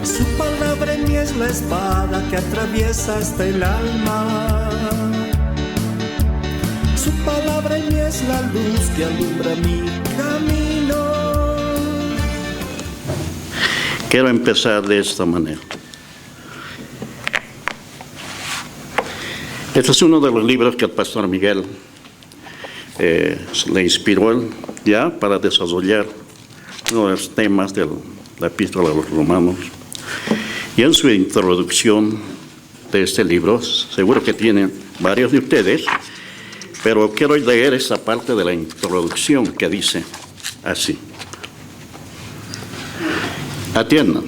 Su palabra en mí es la espada que atraviesa hasta el alma. Su palabra en mí es la luz que alumbra mi camino. Quiero empezar de esta manera. Este es uno de los libros que el pastor Miguel le inspiró ya para desarrollar uno de los temas de la Epístola a los Romanos. Y en su introducción de este libro, seguro que tienen varios de ustedes, pero quiero leer esta parte de la introducción que dice así. Atiendan.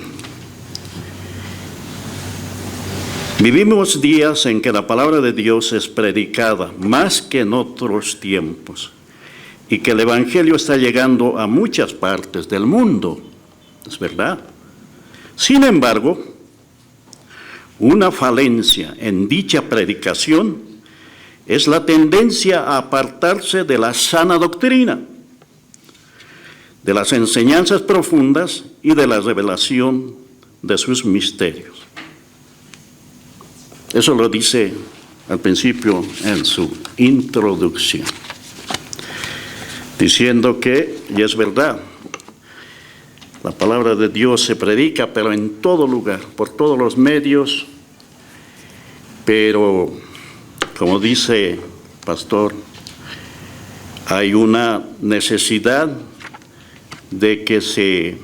Vivimos días en que la palabra de Dios es predicada más que en otros tiempos y que el Evangelio está llegando a muchas partes del mundo. Es verdad. Sin embargo, una falencia en dicha predicación es la tendencia a apartarse de la sana doctrina, de las enseñanzas profundas y de la revelación de sus misterios. Eso lo dice al principio en su introducción, diciendo que, y es verdad, la palabra de Dios se predica, pero en todo lugar, por todos los medios, pero, como dice el pastor, hay una necesidad de que se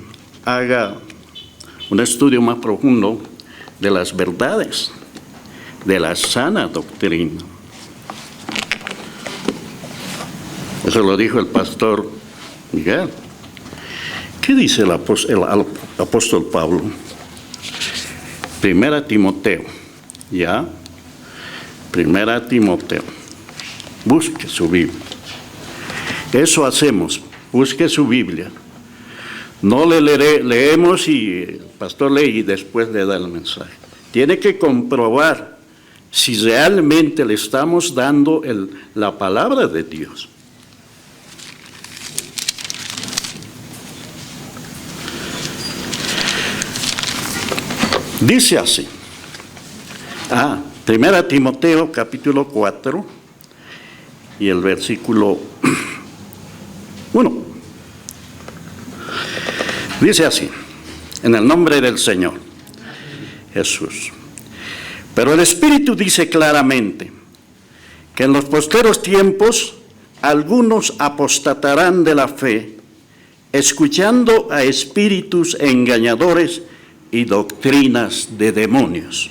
haga un estudio más profundo de las verdades, de la sana doctrina. Eso lo dijo el pastor Miguel. ¿Qué dice el apóstol Pablo? 1 Timoteo, ¿ya? 1 Timoteo. Busque su Biblia. Eso hacemos, busque su Biblia. No leemos y el pastor lee y después le da el mensaje. Tiene que comprobar si realmente le estamos dando la palabra de Dios. Dice así. 1 Timoteo capítulo 4 y el versículo 1. Dice así, en el nombre del Señor Jesús. Pero el Espíritu dice claramente que en los postreros tiempos algunos apostatarán de la fe, escuchando a espíritus engañadores y doctrinas de demonios.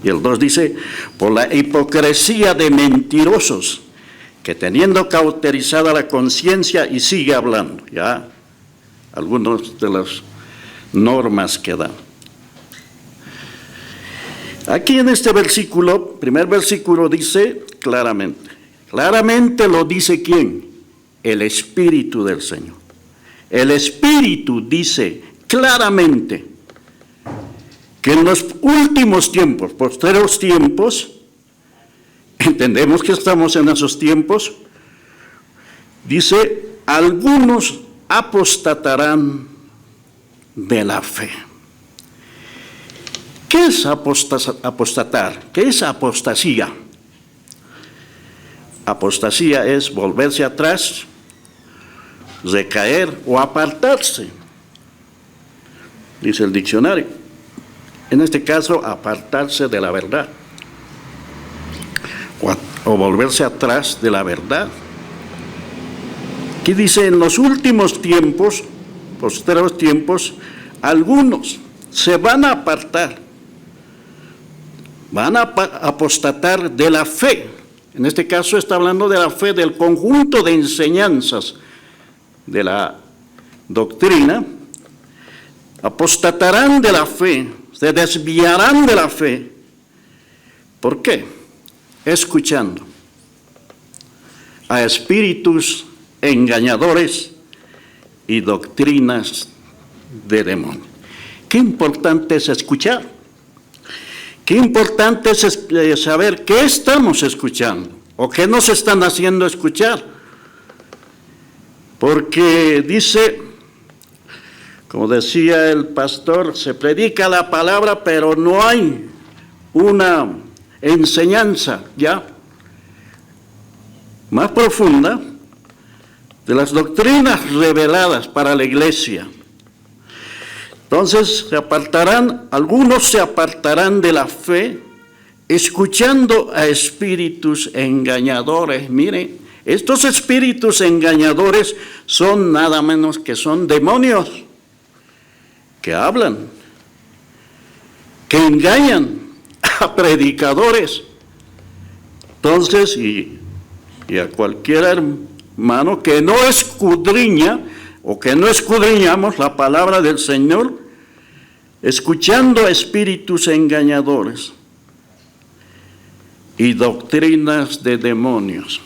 Y el 2 dice, por la hipocresía de mentirosos, que teniendo cauterizada la conciencia, y sigue hablando, ya, algunas de las normas que dan. Aquí en este versículo, primer versículo dice claramente lo dice ¿quién? El Espíritu del Señor. El Espíritu dice claramente que en los últimos tiempos, postreros tiempos, entendemos que estamos en esos tiempos, dice, algunos apostatarán de la fe. ¿Qué es apostatar? ¿Qué es apostasía? Apostasía es volverse atrás, recaer o apartarse, dice el diccionario. En este caso, apartarse de la verdad o volverse atrás de la verdad. Aquí dice, en los últimos tiempos, postreros tiempos, algunos se van a apartar, van a apostatar de la fe. En este caso está hablando de la fe, del conjunto de enseñanzas de la doctrina. Apostatarán de la fe, se desviarán de la fe. ¿Por qué? Escuchando a espíritus engañadores y doctrinas de demonios. Qué importante es escuchar. Qué importante es saber qué estamos escuchando o qué nos están haciendo escuchar. Porque dice, Como decía el pastor, se predica la palabra, pero no hay una enseñanza ya más profunda de las doctrinas reveladas para la iglesia. Entonces algunos se apartarán de la fe, escuchando a espíritus engañadores. Miren, estos espíritus engañadores son nada menos que son demonios que hablan, que engañan a predicadores. Entonces, y a cualquier hermano que no escudriña o que no escudriñamos la palabra del Señor, escuchando a espíritus engañadores y doctrinas de demonios.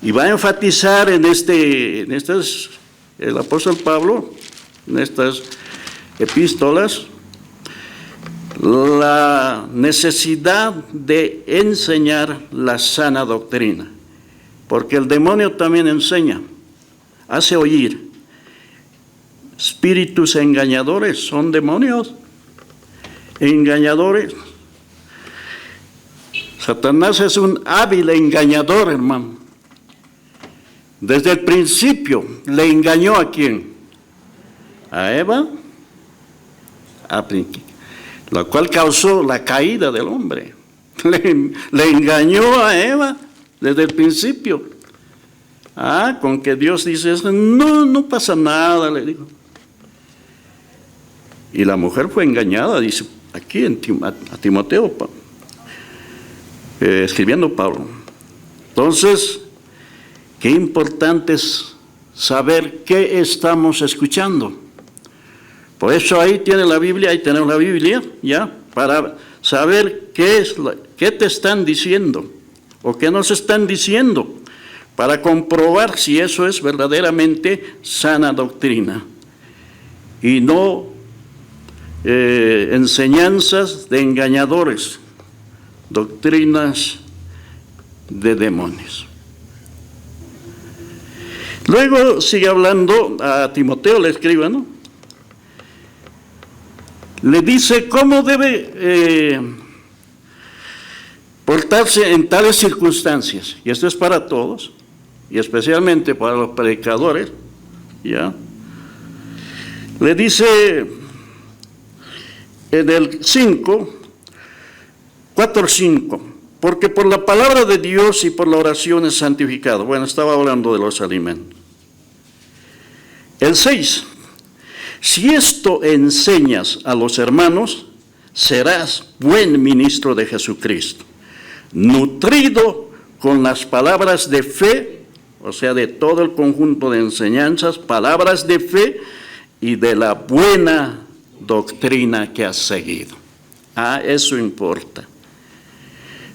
Y va a enfatizar el apóstol Pablo, en estas epístolas, la necesidad de enseñar la sana doctrina, porque el demonio también enseña, hace oír. Espíritus engañadores son demonios, engañadores. Satanás es un hábil engañador, hermano. Desde el principio le engañó ¿a quién? A Eva, la cual causó la caída del hombre. Le engañó a Eva desde el principio. Con que Dios dice, no pasa nada, le dijo. Y la mujer fue engañada, dice aquí a Timoteo, escribiendo Pablo. Entonces, qué importante es saber qué estamos escuchando. Por eso ahí tenemos la Biblia, ya, para saber qué te están diciendo o qué nos están diciendo, para comprobar si eso es verdaderamente sana doctrina y no enseñanzas de engañadores, doctrinas de demonios. Luego sigue hablando a Timoteo, le escribe, ¿no? Le dice cómo debe portarse en tales circunstancias, y esto es para todos, y especialmente para los predicadores, ¿ya? Le dice en el 4:5, porque por la palabra de Dios y por la oración es santificado. Bueno, estaba hablando de los alimentos. El 6, si esto enseñas a los hermanos, serás buen ministro de Jesucristo, nutrido con las palabras de fe, o sea, de todo el conjunto de enseñanzas, palabras de fe y de la buena doctrina que has seguido. Eso importa.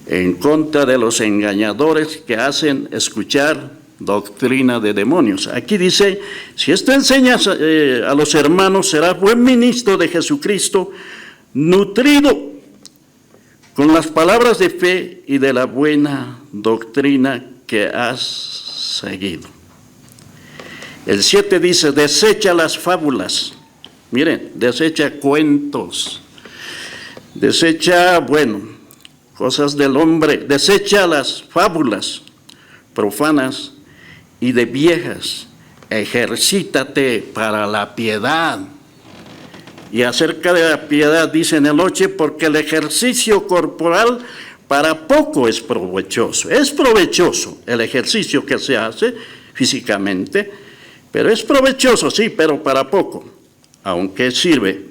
En contra de los engañadores que hacen escuchar doctrina de demonios. Aquí dice, si esto enseñas a los hermanos, serás buen ministro de Jesucristo, nutrido con las palabras de fe y de la buena doctrina que has seguido. El 7 dice, desecha las fábulas. Miren, desecha cuentos. Desecha, cosas del hombre. Desecha las fábulas profanas y de viejas. Ejercítate para la piedad. Y acerca de la piedad dice en el 8, porque el ejercicio corporal para poco es provechoso. Es provechoso el ejercicio que se hace físicamente, pero es provechoso, sí, pero para poco, aunque sirve.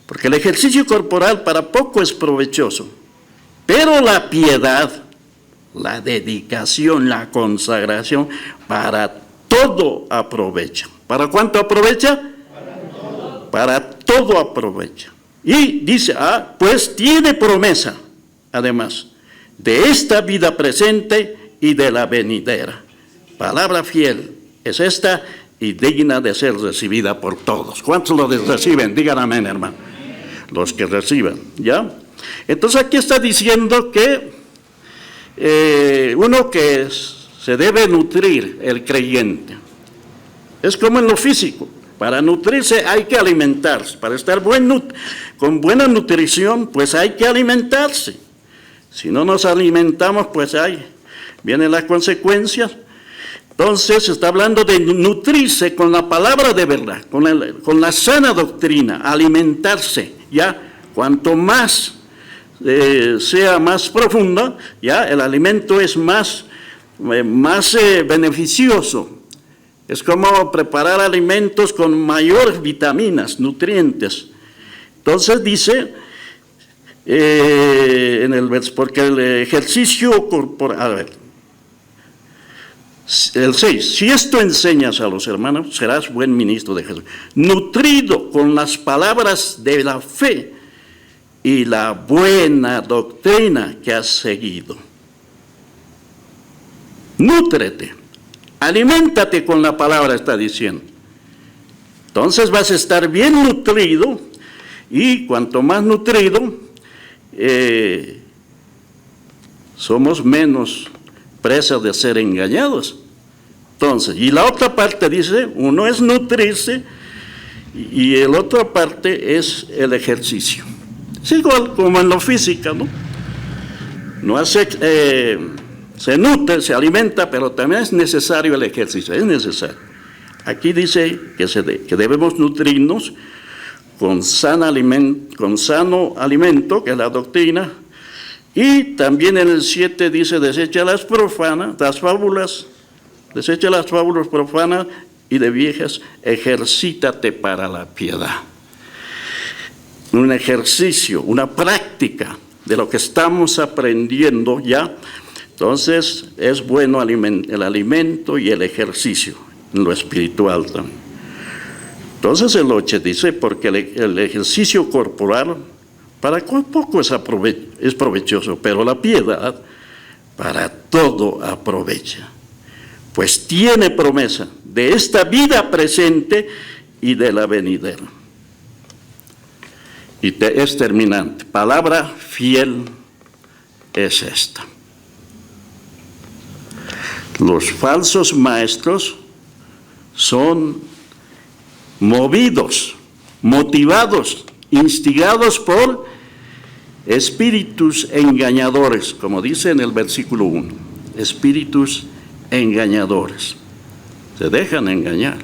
Porque el ejercicio corporal para poco es provechoso, pero la piedad, la dedicación, la consagración, para todo aprovecha. ¿Para cuánto aprovecha? Para todo aprovecha. Y dice, pues tiene promesa, además, de esta vida presente y de la venidera. Palabra fiel es esta y digna de ser recibida por todos. ¿Cuántos lo reciben? Digan amén, hermano. Los que reciban, ¿ya? Entonces aquí está diciendo que uno que se debe nutrir, el creyente. Es como en lo físico. Para nutrirse hay que alimentarse. Para estar con buena nutrición, pues hay que alimentarse. Si no nos alimentamos, pues ahí vienen las consecuencias. Entonces está hablando de nutrirse con la palabra de verdad, con la sana doctrina, alimentarse. Ya cuanto más sea más profunda, ya el alimento es más beneficioso. Es como preparar alimentos con mayores vitaminas, nutrientes. Entonces dice, porque el ejercicio corporal, a ver, el 6, si esto enseñas a los hermanos, serás buen ministro de Jesús, nutrido con las palabras de la fe y la buena doctrina que has seguido. Nútrete, aliméntate con la palabra, está diciendo. Entonces vas a estar bien nutrido, y cuanto más nutrido, somos menos presas de ser engañados. Entonces, y la otra parte dice, uno es nutrirse, y la otra parte es el ejercicio. Es igual como en lo físico, ¿no? No hace... se nutre, se alimenta, pero también es necesario el ejercicio, es necesario. Aquí dice que debemos nutrirnos con sano alimento, que es la doctrina, y también en el 7 dice, desecha las fábulas profanas y de viejas, ejercítate para la piedad. Un ejercicio, una práctica de lo que estamos aprendiendo ya. Entonces, es bueno el alimento y el ejercicio, en lo espiritual también. Entonces, el 8 dice, porque el ejercicio corporal, para poco es provechoso, pero la piedad para todo aprovecha, pues tiene promesa de esta vida presente y de la venidera. Y es terminante, palabra fiel es esta. Los falsos maestros son motivados, instigados por espíritus engañadores, como dice en el versículo 1, espíritus engañadores. Se dejan engañar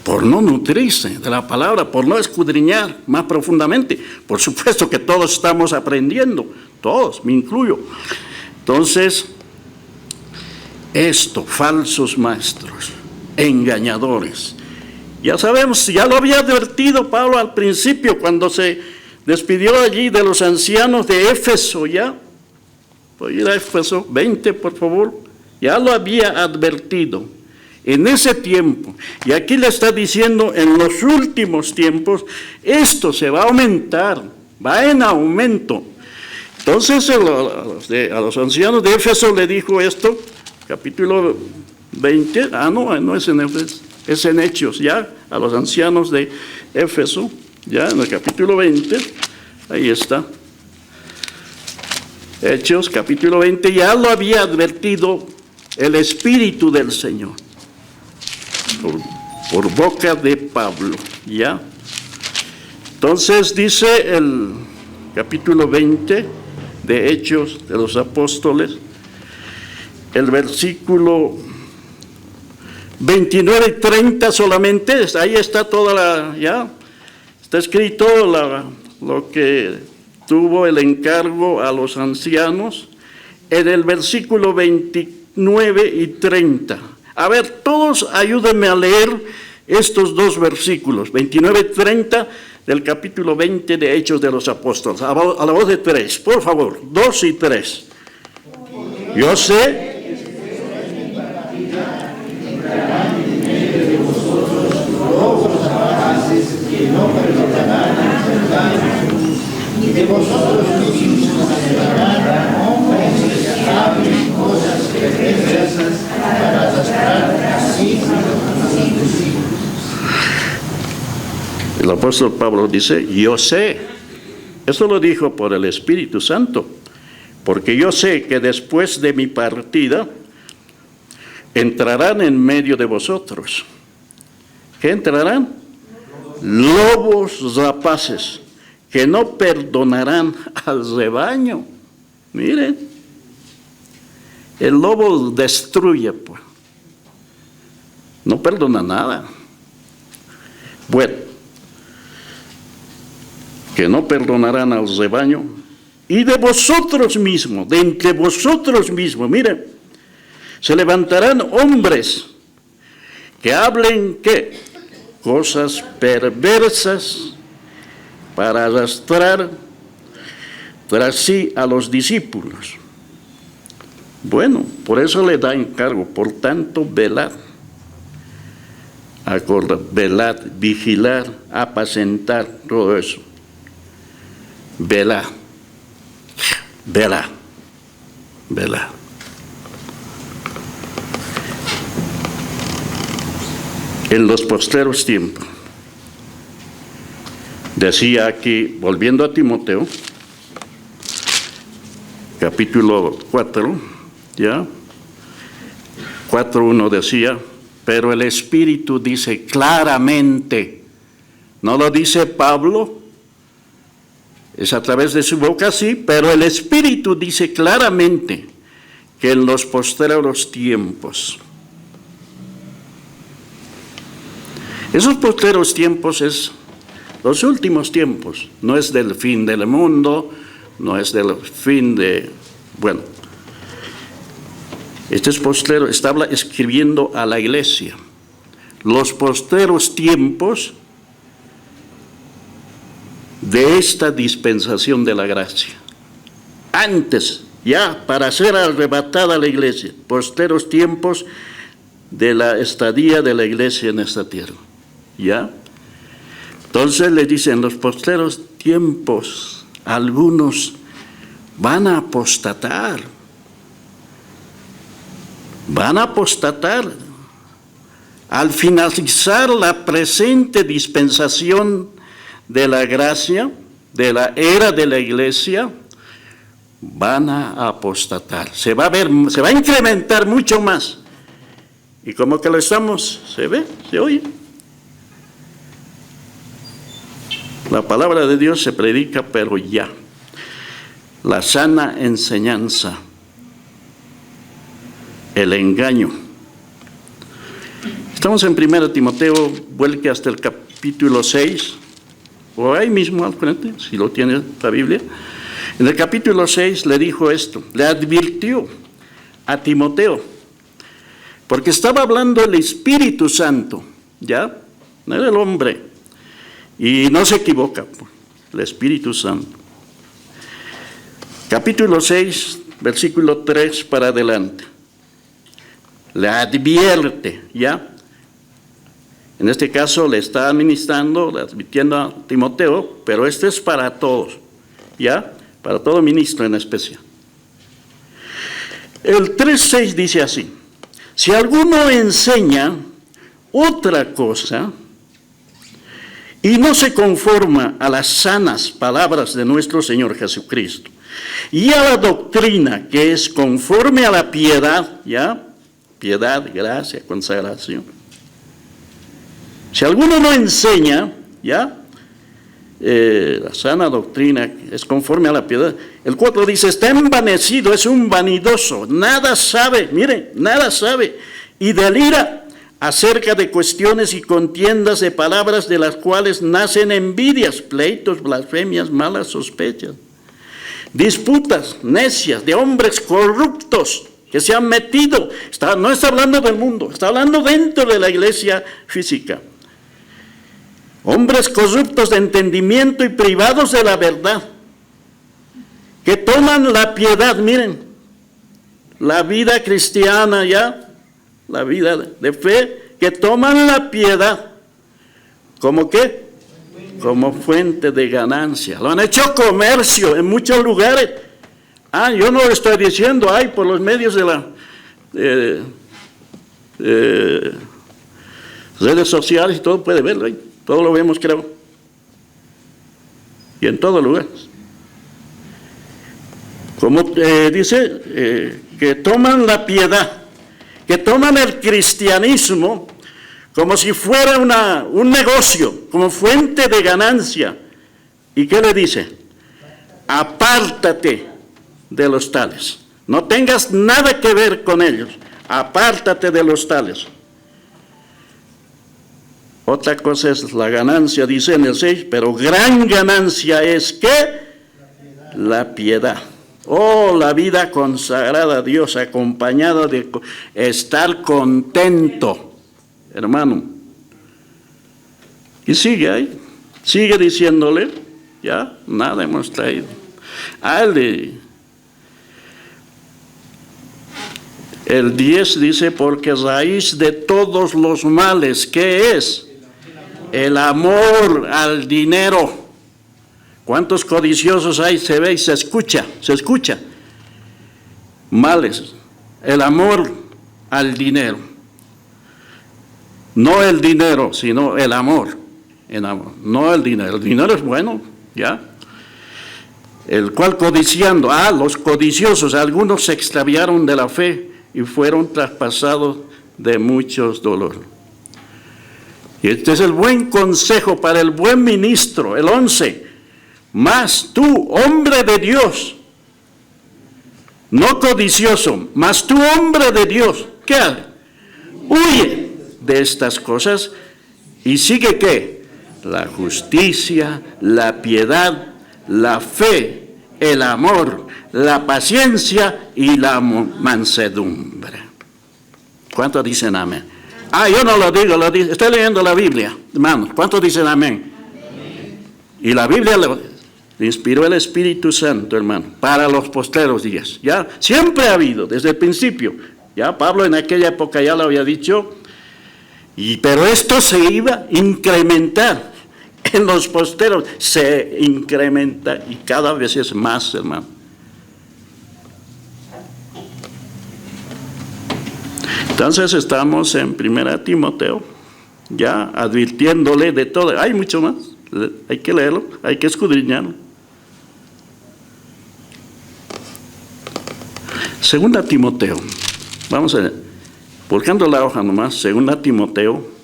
por no nutrirse de la palabra, por no escudriñar más profundamente. Por supuesto que todos estamos aprendiendo, todos, me incluyo. Entonces, falsos maestros, engañadores. Ya sabemos, ya lo había advertido Pablo al principio, cuando se despidió allí de los ancianos de Éfeso, ya. Voy a ir a Éfeso 20, por favor. Ya lo había advertido en ese tiempo. Y aquí le está diciendo, en los últimos tiempos, esto se va a aumentar, va en aumento. Entonces, a los ancianos de Éfeso le dijo esto, capítulo 20, no es en Éfeso, es en Hechos, ya, a los ancianos de Éfeso, ya en el capítulo 20, ahí está. Hechos, capítulo 20, ya lo había advertido el Espíritu del Señor, por boca de Pablo, ya. Entonces dice el capítulo 20 de Hechos de los Apóstoles, el versículo 29 y 30 solamente, ahí está ya está escrito lo que tuvo el encargo a los ancianos, en el versículo 29 y 30. A ver, todos ayúdenme a leer estos dos versículos, 29 y 30 del capítulo 20 de Hechos de los Apóstoles, a la voz de 3, por favor, 2 y 3. Yo sé de vosotros mismos considerarán hombres que hablen cosas perversas para arrastrar así a los discípulos. El apóstol Pablo dice, yo sé, eso lo dijo por el Espíritu Santo, porque yo sé que después de mi partida entrarán en medio de vosotros. ¿Qué entrarán? lobos rapaces que no perdonarán al rebaño. Miren, el lobo destruye, pues. No perdona nada. Bueno, que no perdonarán al rebaño, y de vosotros mismos, de entre vosotros mismos, miren, se levantarán hombres que hablen, ¿qué? Cosas perversas para arrastrar tras sí a los discípulos. Bueno, por eso le da encargo, por tanto, velad. Acordad, velad, vigilar, apacentar, todo eso. Velad, velad, velad. En los postreros tiempos, decía aquí, volviendo a Timoteo, capítulo 4, ¿ya? 4:1 decía, pero el Espíritu dice claramente, no lo dice Pablo, es a través de su boca, sí, pero el Espíritu dice claramente que en los postreros tiempos, esos postreros tiempos es los últimos tiempos, no es del fin del mundo, no es del fin de, bueno, este es postrero, está escribiendo a la iglesia. Los postreros tiempos de esta dispensación de la gracia. Antes, ya para ser arrebatada la iglesia, postreros tiempos de la estadía de la iglesia en esta tierra. ¿Ya? Entonces le dicen, los postreros tiempos, algunos van a apostatar. Van a apostatar. Al finalizar la presente dispensación de la gracia, de la era de la iglesia, van a apostatar. Se va a incrementar mucho más. Y como que lo estamos, se ve, se oye. La palabra de Dios se predica, pero ya. La sana enseñanza, el engaño. Estamos en 1 Timoteo, vuelque hasta el capítulo 6, o ahí mismo al frente, si lo tiene la Biblia. En el capítulo 6 le dijo esto, le advirtió a Timoteo, porque estaba hablando el Espíritu Santo, ¿ya? No era el hombre. Y no se equivoca, el Espíritu Santo. Capítulo 6, versículo 3 para adelante. Le advierte, ¿ya? En este caso le está administrando, le advirtiendo a Timoteo, pero este es para todos, ¿ya? Para todo ministro en especial. El 3:6 dice así, si alguno enseña otra cosa y no se conforma a las sanas palabras de nuestro Señor Jesucristo y a la doctrina que es conforme a la piedad, ¿ya? Piedad, gracia, consagración. Si alguno no enseña, ¿ya? La sana doctrina es conforme a la piedad. El 4 dice, está envanecido, es un vanidoso, nada sabe, mire, nada sabe, y delira acerca de cuestiones y contiendas de palabras de las cuales nacen envidias, pleitos, blasfemias, malas sospechas, disputas necias de hombres corruptos que se han metido, no está hablando del mundo, está hablando dentro de la iglesia física. Hombres corruptos de entendimiento y privados de la verdad, que toman la piedad, miren, la vida cristiana ya, la vida de fe, que toman la piedad, ¿como qué? Como fuente de ganancia. Lo han hecho comercio en muchos lugares. Yo no lo estoy diciendo, por los medios de las redes sociales y todo puede verlo ahí. Todo lo vemos, creo. Y en todos lugares. Como dice, que toman la piedad, que toman el cristianismo como si fuera un negocio, como fuente de ganancia. ¿Y qué le dice? Apártate de los tales. No tengas nada que ver con ellos. Apártate de los tales. Otra cosa es la ganancia, dice en el 6, pero gran ganancia es ¿qué? La piedad. Oh, la vida consagrada a Dios, acompañada de estar contento, hermano. Y sigue ahí, sigue diciéndole, ya, nada hemos traído. El 10 dice, porque raíz de todos los males, ¿qué es? El amor al dinero. ¿Cuántos codiciosos hay? Se ve y se escucha. Males. El amor al dinero. No el dinero, sino el amor. No el dinero. El dinero es bueno, ¿ya? El cual codiciando, los codiciosos, algunos se extraviaron de la fe y fueron traspasados de muchos dolores. Y este es el buen consejo para el buen ministro, el 11. Mas tú, hombre de Dios, no codicioso, mas tú, hombre de Dios, ¿qué haces? Huye de estas cosas y sigue ¿qué? La justicia, la piedad, la fe, el amor, la paciencia y la mansedumbre. ¿Cuántos dicen amén? Yo no lo digo, estoy leyendo la Biblia, hermanos. ¿Cuántos dicen amén? Y la Biblia lo inspiró el Espíritu Santo, hermano, para los postreros días. Ya siempre ha habido, desde el principio. Ya Pablo en aquella época ya lo había dicho. Pero esto se iba a incrementar. En los postreros se incrementa y cada vez es más, hermano. Entonces estamos en 1 Timoteo, ya advirtiéndole de todo. Hay mucho más, hay que leerlo, hay que escudriñarlo. 2 Timoteo, vamos a ver, volcando la hoja nomás, 2 Timoteo.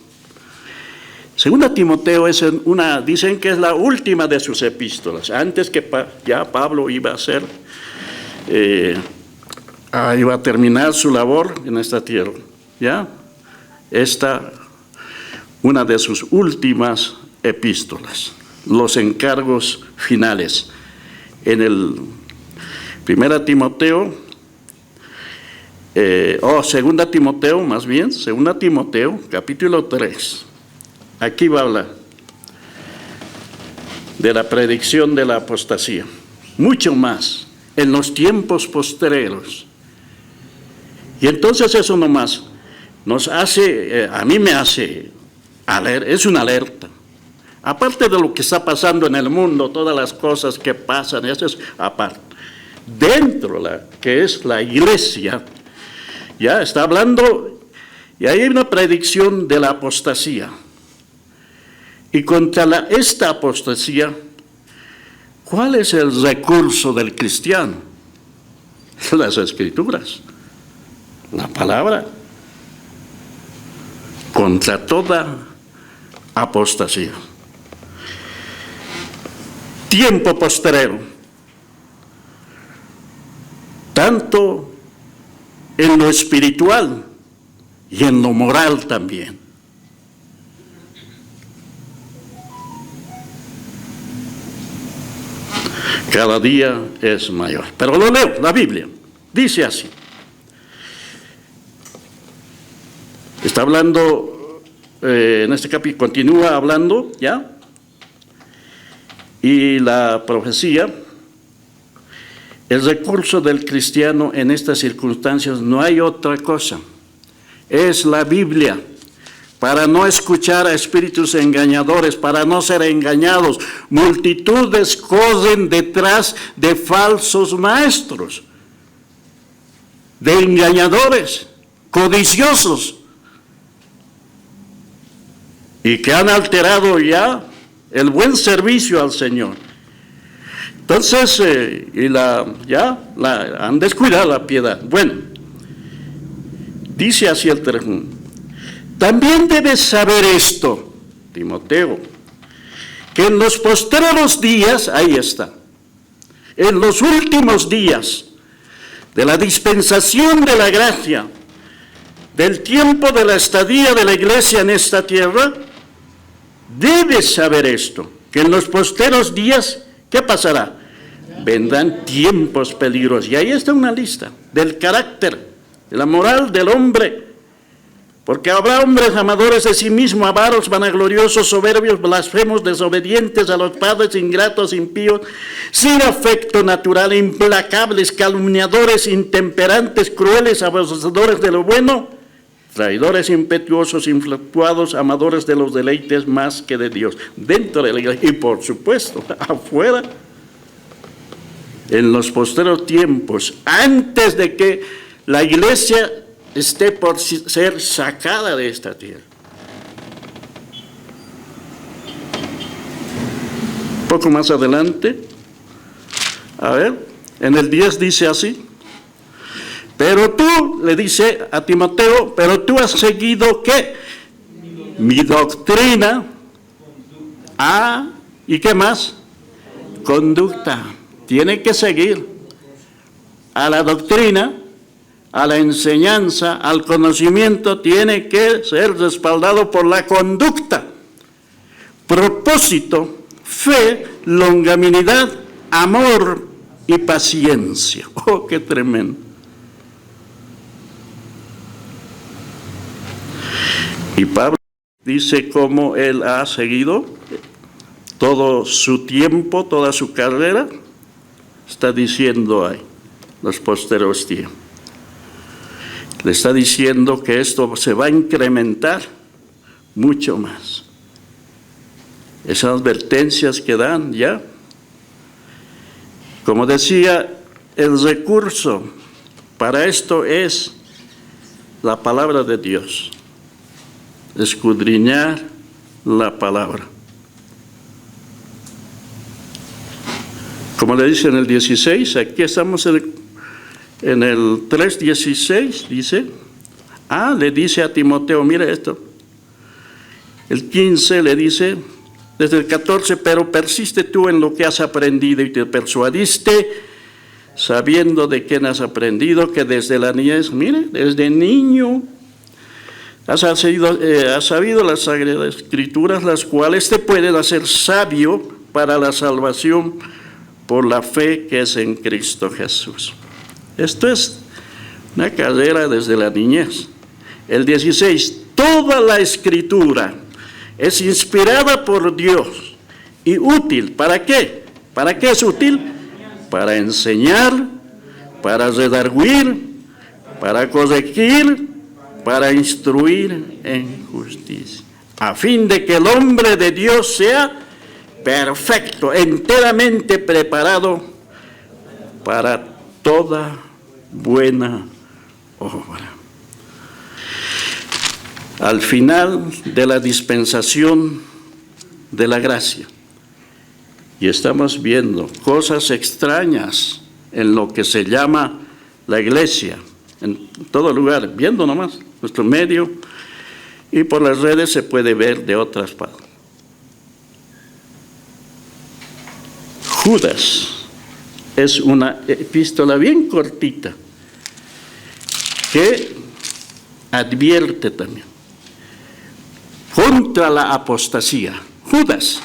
2 Timoteo es dicen que es la última de sus epístolas, antes que ya Pablo iba a hacer, iba a terminar su labor en esta tierra, ¿ya? Esta, una de sus últimas epístolas, los encargos finales. En el 1 Timoteo, 2 Timoteo, más bien, 2 Timoteo, capítulo 3. Aquí va a hablar de la predicción de la apostasía. Mucho más, en los tiempos postreros. Y entonces eso nomás nos hace, a mí me hace, es una alerta. Aparte de lo que está pasando en el mundo, todas las cosas que pasan, eso es aparte. Dentro, que es la iglesia, ya está hablando, y hay una predicción de la apostasía. Y contra esta apostasía, ¿cuál es el recurso del cristiano? Las Escrituras, la palabra, contra toda apostasía. Tiempo postrero, tanto en lo espiritual y en lo moral también. Cada día es mayor. Pero lo leo, la Biblia dice así. Está hablando, en este capítulo, continúa hablando, ¿ya? Y la profecía, el recurso del cristiano en estas circunstancias no hay otra cosa. Es la Biblia. Para no escuchar a espíritus engañadores, para no ser engañados. Multitudes corren detrás de falsos maestros, de engañadores, codiciosos, y que han alterado ya el buen servicio al Señor. Entonces, han descuidado la piedad. Bueno, dice así el 3. También debes saber esto, Timoteo, que en los postreros días, ahí está, en los últimos días de la dispensación de la gracia, del tiempo de la estadía de la iglesia en esta tierra, debes saber esto, que en los postreros días, ¿qué pasará? Vendrán tiempos peligrosos. Y ahí está una lista del carácter, de la moral del hombre. Porque habrá hombres amadores de sí mismos, avaros, vanagloriosos, soberbios, blasfemos, desobedientes a los padres, ingratos, impíos, sin afecto natural, implacables, calumniadores, intemperantes, crueles, abusadores de lo bueno, traidores, impetuosos, influctuados, amadores de los deleites más que de Dios. Dentro de la iglesia y por supuesto afuera, en los postreros tiempos, antes de que la iglesia esté por ser sacada de esta tierra. Un poco más adelante, a ver, en el 10 dice así: pero tú, le dice a Timoteo, pero tú has seguido, ¿qué? Mi doctrina. Ah, ¿y qué más? Conducta. Tiene que seguir a la doctrina, a la enseñanza, al conocimiento, tiene que ser respaldado por la conducta, propósito, fe, longanimidad, amor y paciencia. ¡Oh, qué tremendo! Y Pablo dice cómo él ha seguido todo su tiempo, toda su carrera. Está diciendo ahí, los postreros tiempos. Le está diciendo que esto se va a incrementar mucho más. Esas advertencias que dan ya. Como decía, el recurso para esto es la palabra de Dios. Escudriñar la palabra. Como le dice en el 16, aquí estamos en el 3:16, dice, le dice a Timoteo, mira esto. El 15 le dice, desde el 14, pero persiste tú en lo que has aprendido y te persuadiste, sabiendo de quién has aprendido, que desde la niñez, mire, desde niño, has sabido las Sagradas Escrituras, las cuales te pueden hacer sabio para la salvación por la fe que es en Cristo Jesús. Esto es una carrera desde la niñez. El 16, toda la Escritura es inspirada por Dios y útil. ¿Para qué? ¿Para qué es útil? Para enseñar, para redarguir, para corregir, para instruir en justicia, a fin de que el hombre de Dios sea perfecto, enteramente preparado para toda buena obra. Al final de la dispensación de la gracia, y estamos viendo cosas extrañas en lo que se llama la iglesia, en todo lugar, viendo nomás nuestro medio, y por las redes se puede ver de otras partes. Judas es una epístola bien cortita que advierte también contra la apostasía. Judas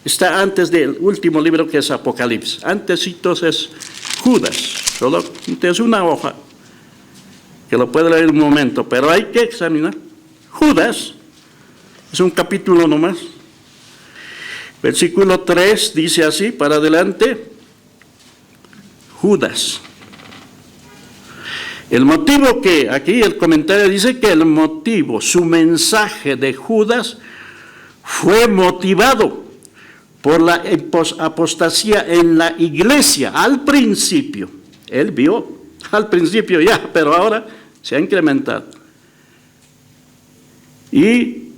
está antes del último libro que es Apocalipsis. Antesitos es Judas, solo es una hoja que lo puede leer un momento, pero hay que examinar. Judas es un capítulo nomás. Versículo 3 dice así, para adelante, Judas. El motivo que, aquí el comentario dice que el motivo, su mensaje de Judas fue motivado por la apostasía en la iglesia al principio. Él vio al principio ya, pero ahora se ha incrementado. Y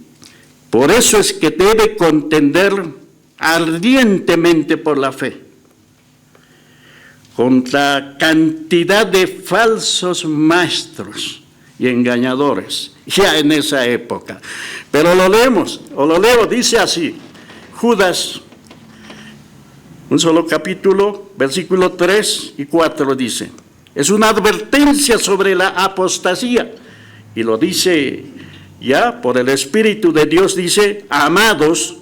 por eso es que debe contender ardientemente por la fe contra cantidad de falsos maestros y engañadores ya en esa época. Pero lo leo, dice así, Judas, un solo capítulo, versículo 3 y 4 dice, es una advertencia sobre la apostasía, y lo dice ya por el Espíritu de Dios, dice, amados,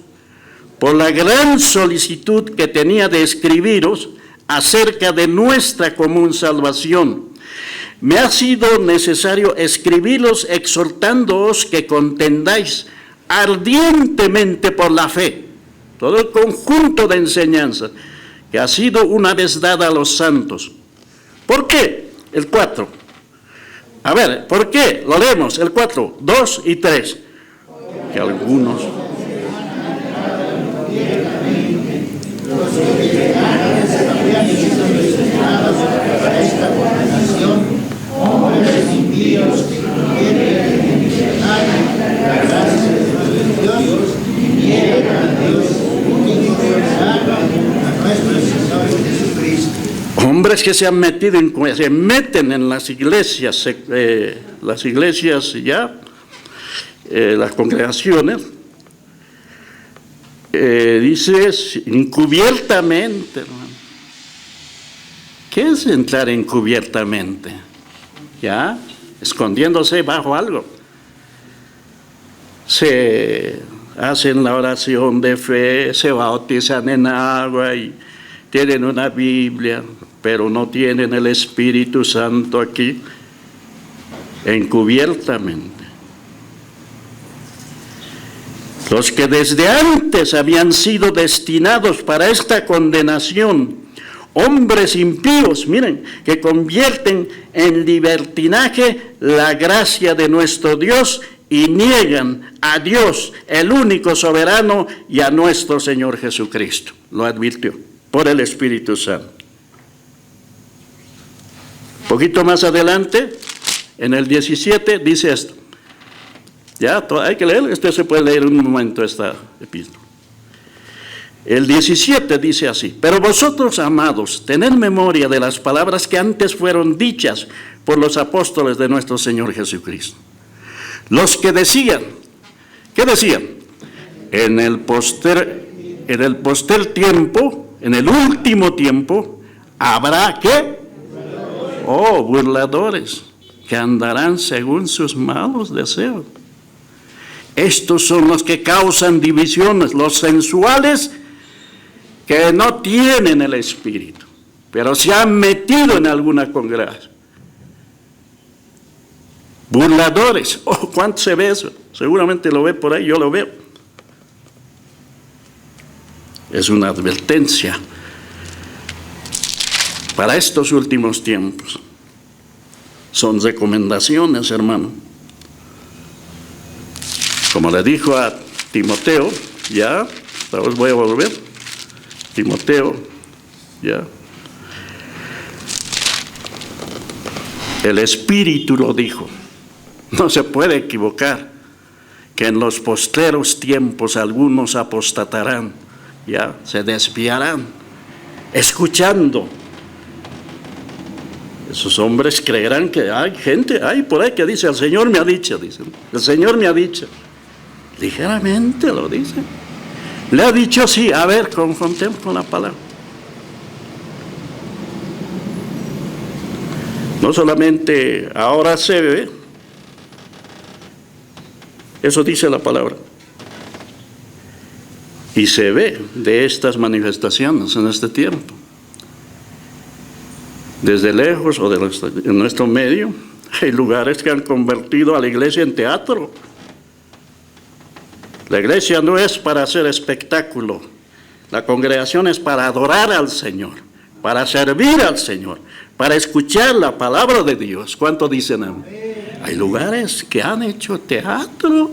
por la gran solicitud que tenía de escribiros acerca de nuestra común salvación, me ha sido necesario escribiros exhortándoos que contendáis ardientemente por la fe, todo el conjunto de enseñanzas que ha sido una vez dada a los santos. ¿Por qué? El 4. A ver, ¿por qué? Lo leemos, el 4, 2 y 3. Que algunos... hombres impíos que quieren la gracia de Dios y niegan a Dios único a nuestro Señor Jesucristo. Hombres que se meten en las iglesias ya, las congregaciones, dice encubiertamente, hermano. ¿Qué es entrar encubiertamente? ¿Ya? Escondiéndose bajo algo. Se hacen la oración de fe, se bautizan en agua y tienen una Biblia, pero no tienen el Espíritu Santo aquí, encubiertamente. Los que desde antes habían sido destinados para esta condenación, hombres impíos, miren, que convierten en libertinaje la gracia de nuestro Dios y niegan a Dios, el único soberano, y a nuestro Señor Jesucristo. Lo advirtió por el Espíritu Santo. Un poquito más adelante, en el 17, dice esto. Ya, hay que leer, se puede leer en un momento esta epístola. El 17 dice así, pero vosotros, amados, tened memoria de las palabras que antes fueron dichas por los apóstoles de nuestro Señor Jesucristo. Los que decían, ¿qué decían? En el postrer tiempo, en el último tiempo, habrá ¿qué? Burladores, que andarán según sus malos deseos. Estos son los que causan divisiones, los sensuales, que no tienen el Espíritu, pero se han metido en alguna congregación. Burladores, ¿cuánto se ve eso? Seguramente lo ve por ahí, yo lo veo. Es una advertencia para estos últimos tiempos. Son recomendaciones, hermano. Como le dijo a Timoteo, ya, os voy a volver. Timoteo, ya. El Espíritu lo dijo. No se puede equivocar, que en los postreros tiempos algunos apostatarán, ya, se desviarán, escuchando. Esos hombres creerán que hay gente, hay por ahí que dice, el Señor me ha dicho, dicen, el Señor me ha dicho. Ligeramente lo dice. Le ha dicho sí, a ver, confrontemos con la palabra. No solamente ahora se ve, eso dice la palabra. Y se ve de estas manifestaciones en este tiempo. Desde lejos o en nuestro medio, hay lugares que han convertido a la iglesia en teatro. La iglesia no es para hacer espectáculo. La congregación es para adorar al Señor, para servir al Señor, para escuchar la palabra de Dios. ¿Cuánto dicen amén? Hay lugares que han hecho teatro.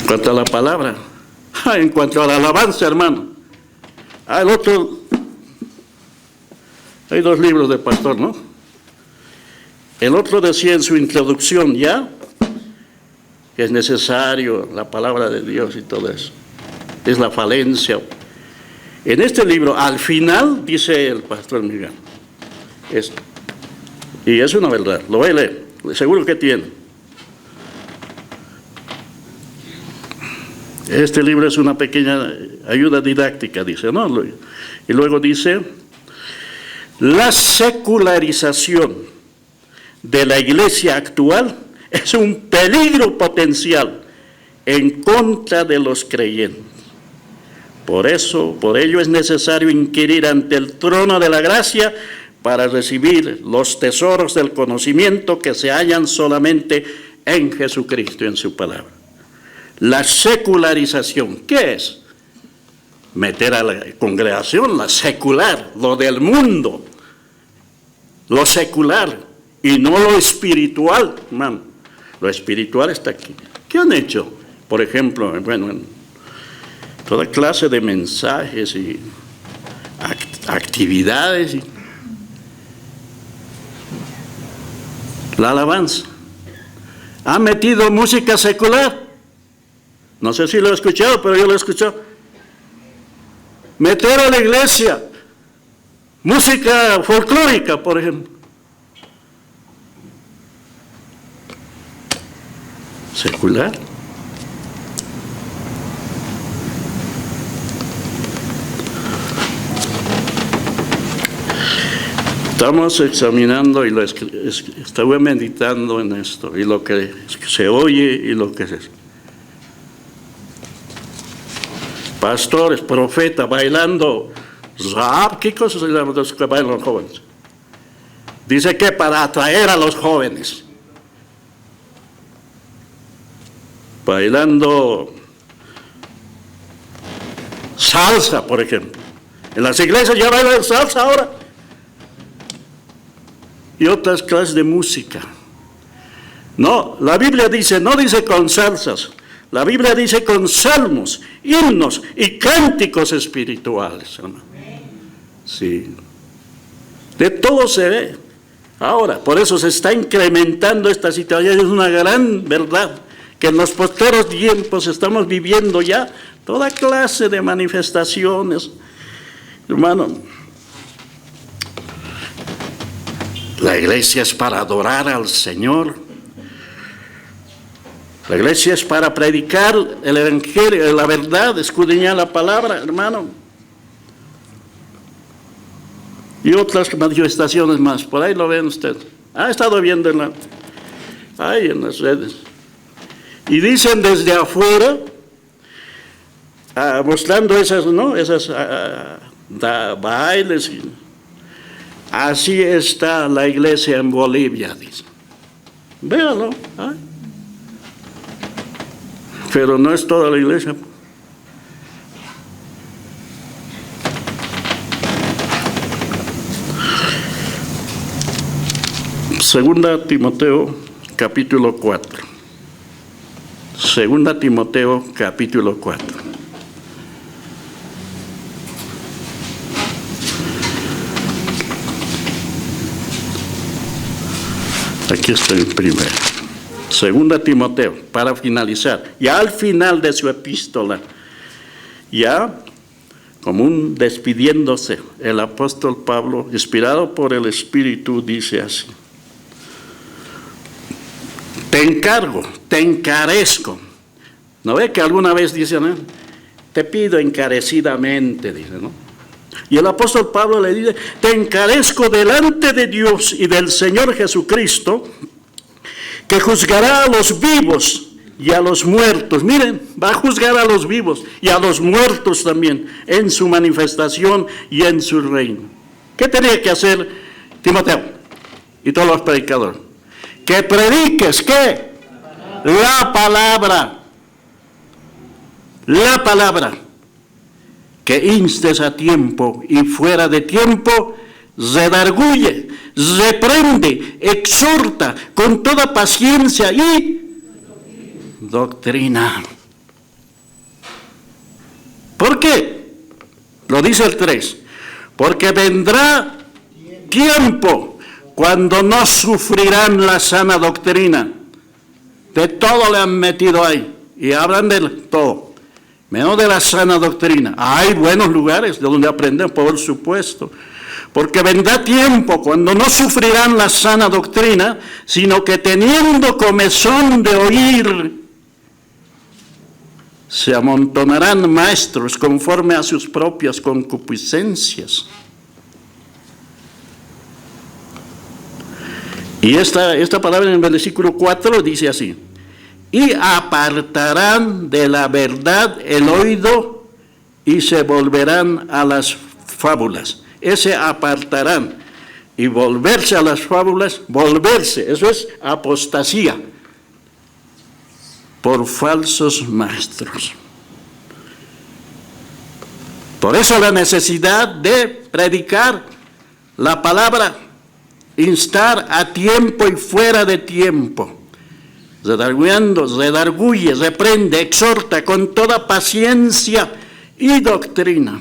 En cuanto a la palabra, en cuanto a la alabanza, hermano. El otro, hay 2 libros de pastor, ¿no? El otro decía en su introducción ya que es necesario la palabra de Dios y todo eso. Es la falencia. En este libro, al final, dice el pastor Miguel, esto. Y es una verdad, lo voy a leer, seguro que tiene. Este libro es una pequeña ayuda didáctica, dice, ¿no? Y luego dice, la secularización de la iglesia actual es un peligro potencial en contra de los creyentes. Por ello es necesario inquirir ante el trono de la gracia para recibir los tesoros del conocimiento que se hallan solamente en Jesucristo y en su palabra. La secularización, ¿qué es? Meter a la congregación, la secular, lo del mundo, lo secular y no lo espiritual, hermano. Lo espiritual está aquí. ¿Qué han hecho? Por ejemplo, en toda clase de mensajes y actividades. La alabanza. ¿Han metido música secular? No sé si lo he escuchado, pero yo lo he escuchado. Meter a la iglesia música folclórica, por ejemplo. Secular. Estamos examinando y estuve meditando en esto, y lo que se oye y lo que se... Pastores, profetas, bailando rap, ¿qué cosas se llaman los que bailan los jóvenes? Dice que para atraer a los jóvenes. Bailando salsa, por ejemplo. En las iglesias ya bailan salsa ahora. Y otras clases de música. No, la Biblia dice, no dice con salsas. La Biblia dice con salmos, himnos y cánticos espirituales, hermano. Sí. De todo se ve. Ahora, por eso se está incrementando esta situación. Es una gran verdad que en los postreros tiempos estamos viviendo ya toda clase de manifestaciones. Hermano, la iglesia es para adorar al Señor. La iglesia es para predicar el evangelio, la verdad, escudriñar la palabra, hermano. Y otras manifestaciones más, por ahí lo ven ustedes. Ha estado viendo en las redes. Y dicen desde afuera, mostrando esas bailes. Así está la iglesia en Bolivia, dice. Véanlo. Pero no es toda la iglesia. Segunda Timoteo, capítulo 4. Segunda Timoteo, capítulo 4. Aquí está el primero. Segunda Timoteo, para finalizar, ya al final de su epístola, ya como un despidiéndose, el apóstol Pablo, inspirado por el Espíritu, dice así: te encargo, te encarezco. ¿No ve que alguna vez dice, no? Te pido encarecidamente, dice, ¿no? Y el apóstol Pablo le dice, te encarezco delante de Dios y del Señor Jesucristo, que juzgará a los vivos y a los muertos. Miren, va a juzgar a los vivos y a los muertos también en su manifestación y en su reino. ¿Qué tenía que hacer Timoteo y todos los predicadores? Que prediques, ¿qué? La palabra. La palabra. Que instes a tiempo y fuera de tiempo, redarguye, reprende, exhorta con toda paciencia y doctrina. ¿Por qué? Lo dice el 3. Porque vendrá tiempo cuando no sufrirán la sana doctrina. De todo le han metido ahí. Y hablan de todo. Menos de la sana doctrina. Hay buenos lugares de donde aprenden, por supuesto. Porque vendrá tiempo cuando no sufrirán la sana doctrina, sino que teniendo comezón de oír, se amontonarán maestros conforme a sus propias concupiscencias. Y esta palabra en el versículo 4 dice así: y apartarán de la verdad el oído y se volverán a las fábulas. Ese apartarán y volverse a las fábulas, volverse, eso es apostasía, por falsos maestros. Por eso la necesidad de predicar la palabra, instar a tiempo y fuera de tiempo, redarguye, reprende, exhorta con toda paciencia y doctrina.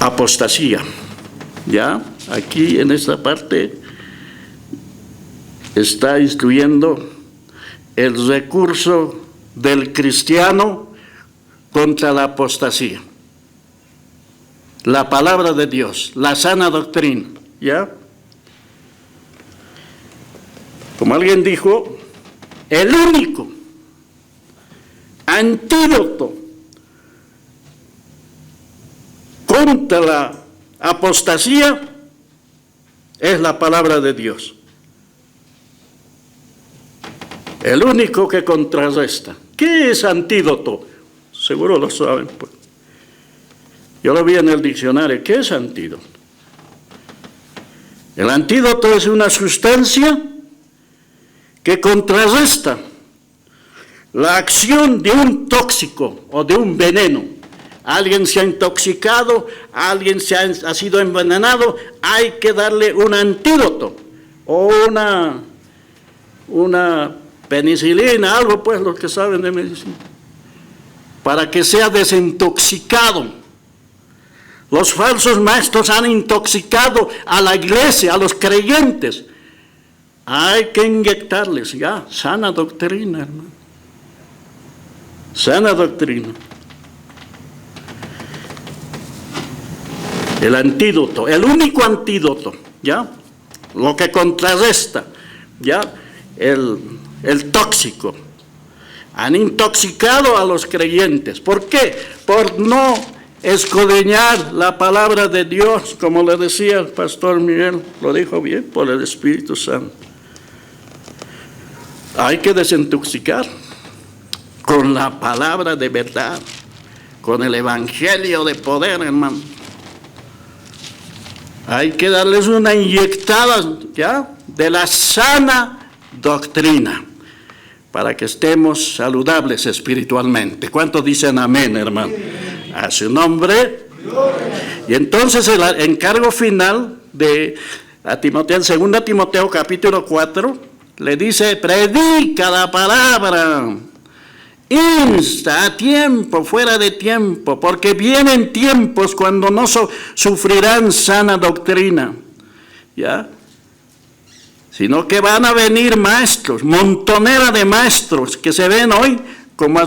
Apostasía. Ya, aquí en esta parte está instruyendo el recurso del cristiano contra la apostasía. La palabra de Dios, la sana doctrina, ¿ya? Como alguien dijo, el único antídoto contra la apostasía es la palabra de Dios. El único que contrarresta. ¿Qué es antídoto? Seguro lo saben, pues. Yo lo vi en el diccionario. ¿Qué es antídoto? El antídoto es una sustancia que contrarresta la acción de un tóxico o de un veneno. Alguien se ha intoxicado, alguien ha sido envenenado, hay que darle un antídoto o una penicilina, algo, pues, los que saben de medicina, para que sea desintoxicado. Los falsos maestros han intoxicado a la iglesia, a los creyentes. Hay que inyectarles ya sana doctrina, hermano. Sana doctrina. El antídoto, el único antídoto, ¿ya? Lo que contrarresta, ¿ya? El tóxico. Han intoxicado a los creyentes. ¿Por qué? Por no escudriñar la palabra de Dios, como le decía el pastor Miguel, lo dijo bien, por el Espíritu Santo. Hay que desintoxicar con la palabra de verdad, con el evangelio de poder, hermano. Hay que darles una inyectada, ¿ya?, de la sana doctrina, para que estemos saludables espiritualmente. ¿Cuántos dicen amén, hermano? A su nombre. Y entonces el encargo final de Timoteo, en 2 Timoteo capítulo 4, le dice: predica la palabra, insta a tiempo, fuera de tiempo, porque vienen tiempos cuando no sufrirán sana doctrina, ¿ya? Sino que van a venir maestros, montonera de maestros que se ven hoy como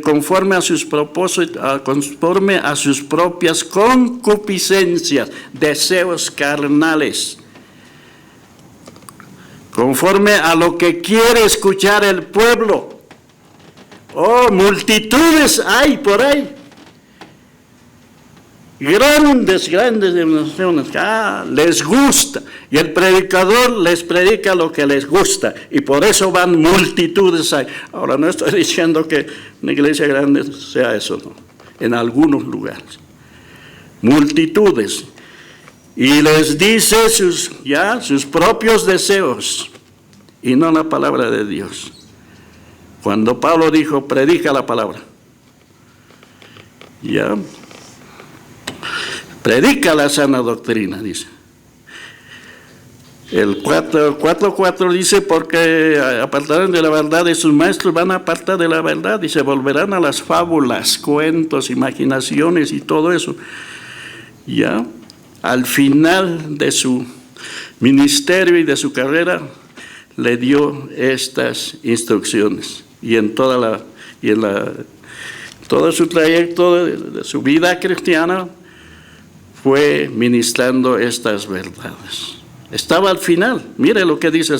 conforme a sus propósitos, conforme a sus propias concupiscencias, deseos carnales, conforme a lo que quiere escuchar el pueblo. Oh, multitudes hay por ahí. Grandes demostraciones. Les gusta. Y el predicador les predica lo que les gusta. Y por eso van multitudes ahí. Ahora, no estoy diciendo que una iglesia grande sea eso, no. En algunos lugares. Multitudes. Y les dice sus propios deseos. Y no la palabra de Dios. Cuando Pablo dijo, predica la palabra. Ya. Predica la sana doctrina, dice. El 4:4 dice, porque apartarán de la verdad de sus maestros, van a apartar de la verdad y se volverán a las fábulas, cuentos, imaginaciones y todo eso. Ya, al final de su ministerio y de su carrera, le dio estas instrucciones. Y en Todo su trayecto de su vida cristiana fue ministrando estas verdades. Estaba al final, mire lo que dice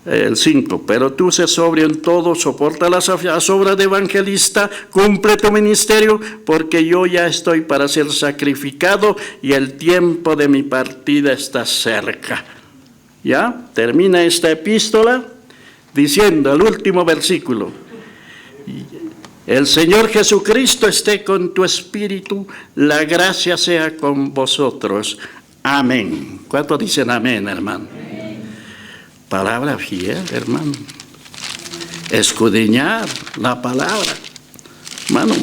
el 5, pero tú sé sobrio en todo, soporta las obras de evangelista, cumple tu ministerio, porque yo ya estoy para ser sacrificado y el tiempo de mi partida está cerca. Ya, termina esta epístola diciendo, el último versículo, el Señor Jesucristo esté con tu espíritu, la gracia sea con vosotros. Amén. ¿Cuántos dicen amén, hermano? Palabra fiel, hermano. Escudriñar la palabra. Hermano,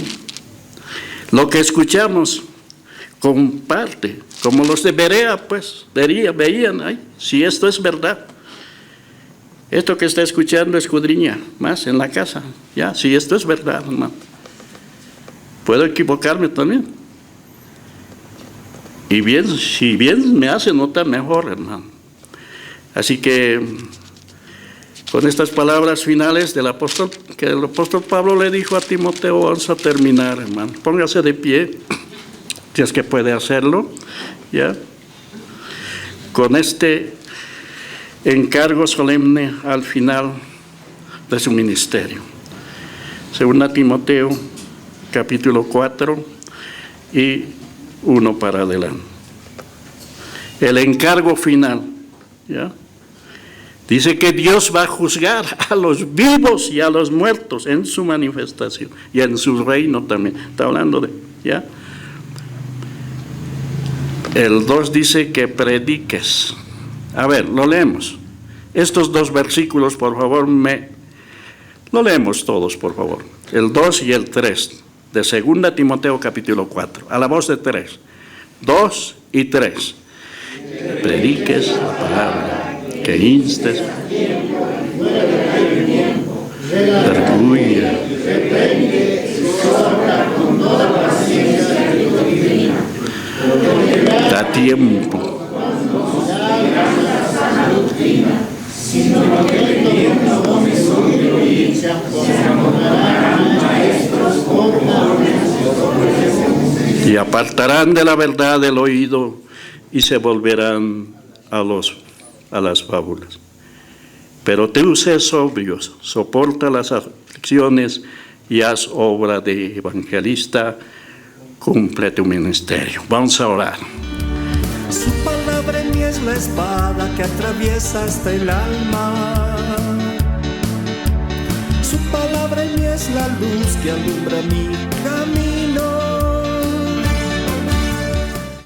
lo que escuchamos, comparte. Como los de Berea, pues, veían, ay, si esto es verdad. Esto que está escuchando, escudriña más en la casa. Ya, si esto es verdad, hermano. Puedo equivocarme también. Y bien, si bien me hace notar mejor, hermano. Así que, con estas palabras finales del apóstol, que el apóstol Pablo le dijo a Timoteo, vamos a terminar, hermano. Póngase de pie, si es que puede hacerlo, ¿ya? Con este encargo solemne al final de su ministerio. Segunda Timoteo, capítulo 4 y 1 para adelante. El encargo final, ¿ya? Dice que Dios va a juzgar a los vivos y a los muertos en su manifestación y en su reino también. Está hablando de, ¿ya? El 2 dice que prediques. A ver, lo leemos. Estos dos versículos, por favor, lo leemos todos, por favor. El 2 y el 3 de 2 Timoteo capítulo 4. A la voz de 3. 2 y 3. Prediques la palabra. Que instes, redarguye, da tiempo. Y apartarán de la verdad el oído y se volverán a las fábulas. Pero tú sé sobrio, soporta las aflicciones y haz obra de evangelista, cumple tu ministerio. Vamos a orar. Su palabra en mí es la espada que atraviesa hasta el alma. Su palabra en mí es la luz que alumbra mi camino.